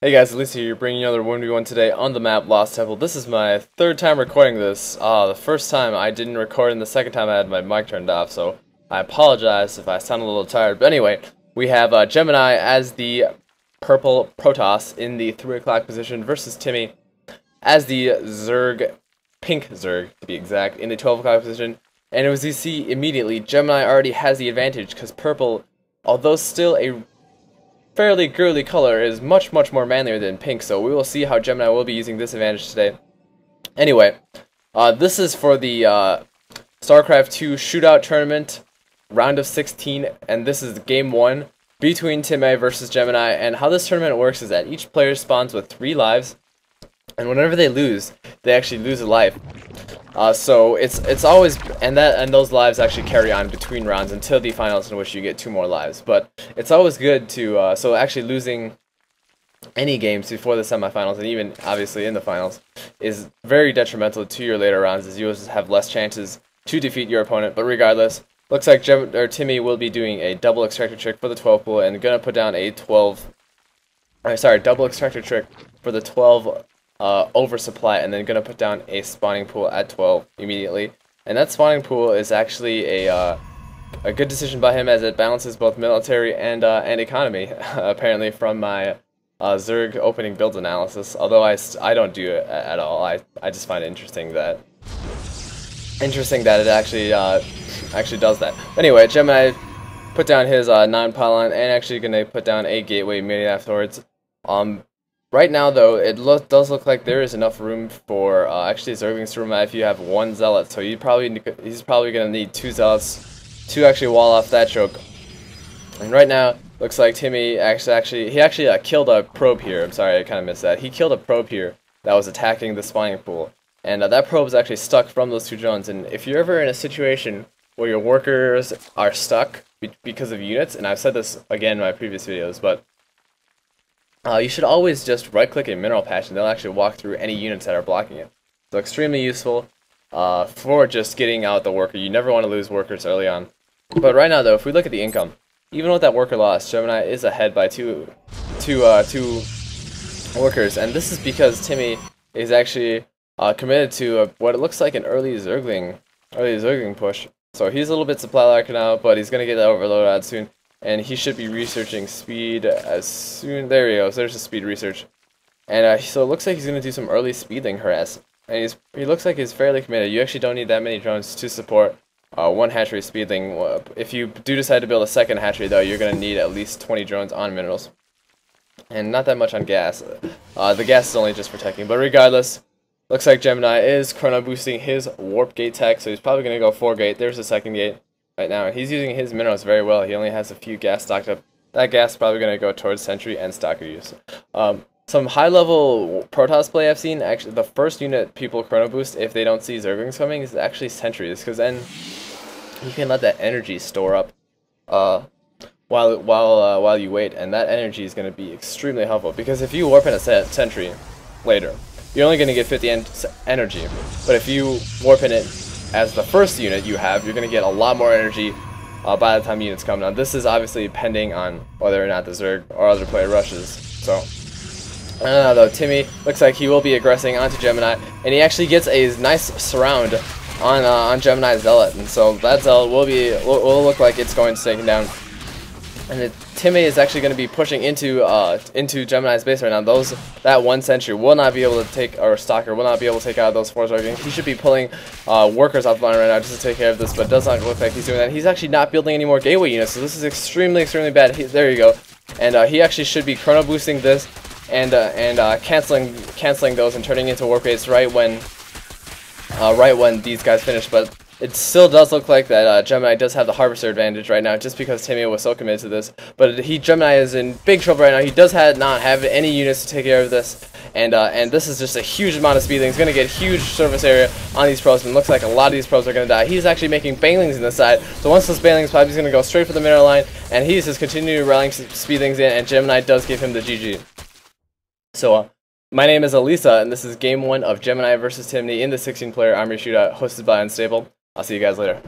Hey guys, Lisa here, bringing another 1v1 today on the map Lost Temple. This is my third time recording this. The first time I didn't record, and the second time I had my mic turned off, so I apologize if I sound a little tired. But anyway, we have Gemini as the purple Protoss in the 3 o'clock position versus Timmay as the Zerg, pink Zerg to be exact, in the 12 o'clock position. And as you see immediately, Gemini already has the advantage because purple, although still a fairly girly color, is much more manlier than pink, so we will see how Gemini will be using this advantage today. Anyway, this is for the StarCraft 2 Shootout Tournament, round of 16, and this is game 1 between Timmay versus Gemini. And how this tournament works is that each player spawns with 3 lives, and whenever they lose, they actually lose a life. So it's always, and those lives actually carry on between rounds until the finals, in which you get 2 more lives. But it's always good to so actually losing any games before the semifinals, and even obviously in the finals, is very detrimental to your later rounds, as you will have less chances to defeat your opponent. But regardless, looks like Timmay will be doing a double extractor trick for the 12 pool, and gonna put down a double extractor trick for the 12 oversupply, and then gonna put down a spawning pool at 12 immediately. And that spawning pool is actually a good decision by him, as it balances both military and economy, apparently, from my Zerg opening build analysis. Although I don't do it at all. I just find it interesting that it actually does that. Anyway, Gemini put down his non-pylon, and actually gonna put down a gateway immediately afterwards. Right now, though, it does look like there is enough room for actually Zerglings to roam out if you have 1 zealot. So he's probably going to need 2 zealots to actually wall off that choke. And right now, looks like Timmay actually killed a probe here. I'm sorry, I kind of missed that. He killed a probe here that was attacking the spawning pool, and that probe is actually stuck from those 2 drones. And if you're ever in a situation where your workers are stuck because of units, and I've said this again in my previous videos, but you should always just right-click a mineral patch, and they'll actually walk through any units that are blocking it. So extremely useful for just getting out the worker. You never want to lose workers early on. But right now, though, if we look at the income, even with that worker loss, Gemini is ahead by two workers, and this is because Timmay is actually committed to what it looks like an early Zergling push. So he's a little bit supply locker now, but he's gonna get that overload out soon. And he should be researching speed as soon. There he goes. There's the speed research. And so it looks like he's going to do some early speedling harass. And he looks like he's fairly committed. You actually don't need that many drones to support 1 hatchery speedling. If you do decide to build a 2nd hatchery, though, you're going to need at least 20 drones on minerals. And not that much on gas. The gas is only just protecting. But regardless, looks like Gemini is chrono boosting his warp gate tech. So he's probably going to go 4 gate. There's the 2nd gate right now, and he's using his minerals very well. He only has a few gas stocked up. That gas is probably going to go towards sentry and stalker use. Some high-level Protoss play I've seen, actually, the first unit people chrono boost if they don't see Zerglings coming is actually sentries, because then you can let that energy store up while you wait, and that energy is going to be extremely helpful. Because if you warp in a sentry later, you're only going to get 50 energy, but if you warp in it as the first unit you're going to get a lot more energy by the time units come. Now, this is obviously pending on whether or not the Zerg or other player rushes. So, I don't know, though. Timmay looks like he will be aggressing onto Gemini, and he actually gets a nice surround on Gemini's Zealot, and so that Zealot will look like it's going to take him down. And Timmay is actually going to be pushing into Gemini's base right now. That 1 sentry will not be able to take, or stalker will not be able to take out those 4 Zerglings. He should be pulling workers off the line right now just to take care of this, but it does not look like he's doing that. He's actually not building any more gateway units, so this is extremely bad. There you go. And he actually should be chrono boosting this and canceling those and turning into warp gates right when these guys finish. But it still does look like that Gemini does have the harvester advantage right now, just because Timmay was so committed to this. But Gemini is in big trouble right now. He does not have any units to take care of this, and this is just a huge amount of speeding. He's going to get huge surface area on these probes, and it looks like a lot of these probes are going to die. He's actually making banelings in the side, so once those banelings pop, he's going to go straight for the mineral line, and he's just continuing rallying speedlings in, and Gemini does give him the GG. So, my name is Elisa, and this is game 1 of Gemini versus Timmay in the 16-player Armory Shootout, hosted by Unstable. I'll see you guys later.